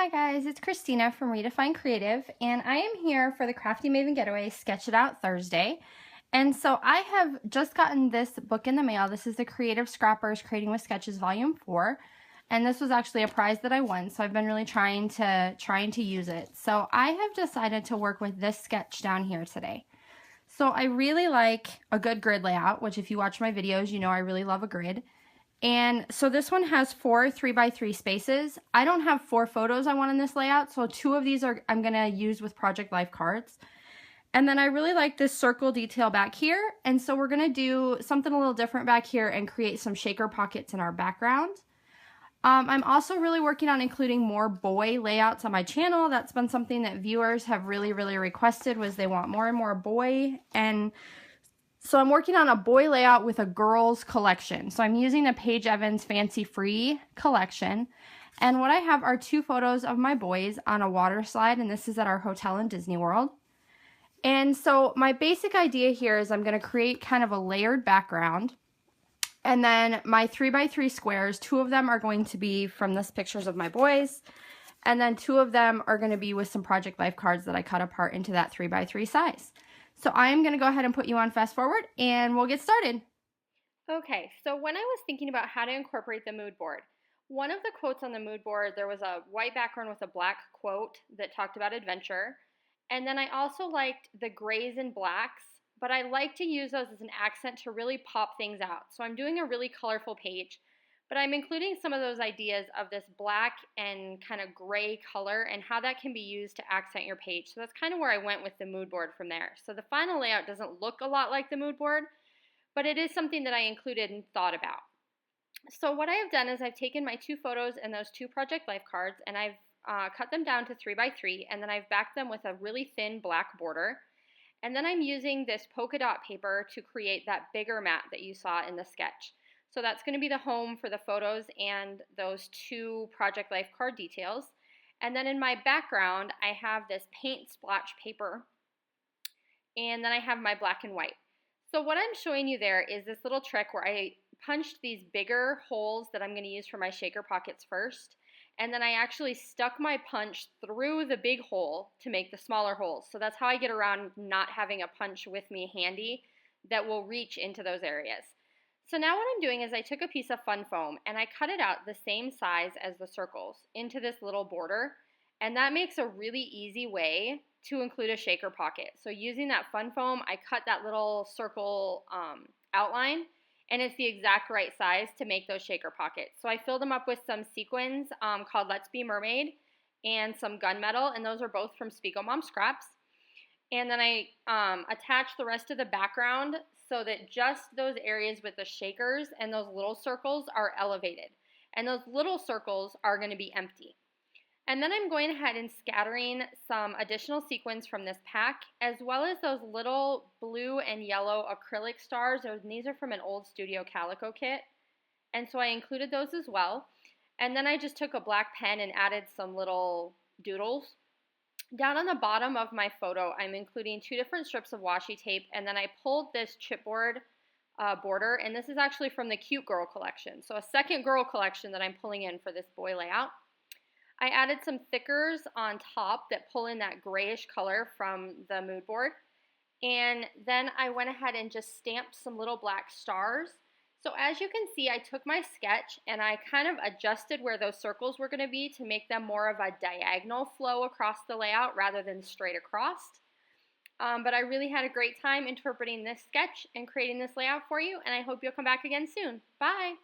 Hi guys, it's Christina from Redefine Creative, and I am here for the Crafty Maven Getaway Sketch It Out Thursday. And so I have just gotten this book in the mail. This is the Creative Scrappers Creating with Sketches Volume 4. And this was actually a prize that I won, so I've been really trying to use it. So I have decided to work with this sketch down here today. So I really like a good grid layout, which if you watch my videos, you know I really love a grid. And so this one has 4 3x3 spaces. I don't have 4 photos I want in this layout, so 2 of these I'm gonna use with Project Life cards. And then I really like this circle detail back here, and so we're gonna do something a little different back here and create some shaker pockets in our background. I'm also really working on including more boy layouts on my channel. That's been something that viewers have really requested, was they want more and more boy. And so I'm working on a boy layout with a girls collection. So I'm using a Paige Evans Fancy Free collection. And what I have are 2 photos of my boys on a water slide, and this is at our hotel in Disney World. And so my basic idea here is I'm going to create kind of a layered background. And then my 3x3 squares, 2 of them are going to be from this pictures of my boys. And then 2 of them are going to be with some Project Life cards that I cut apart into that 3x3 size. So I'm going to go ahead and put you on fast forward and we'll get started. Okay, so when I was thinking about how to incorporate the mood board, one of the quotes on the mood board, there was a white background with a black quote that talked about adventure. And then I also liked the grays and blacks, but I like to use those as an accent to really pop things out. So I'm doing a really colorful page, but I'm including some of those ideas of this black and kind of gray color and how that can be used to accent your page. So that's kind of where I went with the mood board from there. So the final layout doesn't look a lot like the mood board, but it is something that I included and thought about. So what I have done is I've taken my 2 photos and those 2 Project Life cards, and I've cut them down to 3x3, and then I've backed them with a really thin black border. And then I'm using this polka dot paper to create that bigger mat that you saw in the sketch. So that's going to be the home for the photos and those 2 Project Life card details. And then in my background, I have this paint splotch paper, and then I have my black and white. So what I'm showing you there is this little trick where I punched these bigger holes that I'm going to use for my shaker pockets first. And then I actually stuck my punch through the big hole to make the smaller holes. So that's how I get around not having a punch with me handy that will reach into those areas. So now what I'm doing is I took a piece of fun foam and I cut it out the same size as the circles into this little border. And that makes a really easy way to include a shaker pocket. So using that fun foam, I cut that little circle outline, and it's the exact right size to make those shaker pockets. So I filled them up with some sequins called Let's Be Mermaid and some gunmetal, and those are both from Spiegel Mom Scraps. And then I attached the rest of the background so that just those areas with the shakers and those little circles are elevated. And those little circles are going to be empty. And then I'm going ahead and scattering some additional sequins from this pack, as well as those little blue and yellow acrylic stars. And these are from an old Studio Calico kit. And so I included those as well. And then I just took a black pen and added some little doodles. Down on the bottom of my photo, I'm including 2 different strips of washi tape, and then I pulled this chipboard border, and this is actually from the Cute Girl collection. So a second girl collection that I'm pulling in for this boy layout. I added some thickers on top that pull in that grayish color from the mood board. And then I went ahead and just stamped some little black stars. So as you can see, I took my sketch and I kind of adjusted where those circles were going to be to make them more of a diagonal flow across the layout rather than straight across. But I really had a great time interpreting this sketch and creating this layout for you, and I hope you'll come back again soon. Bye!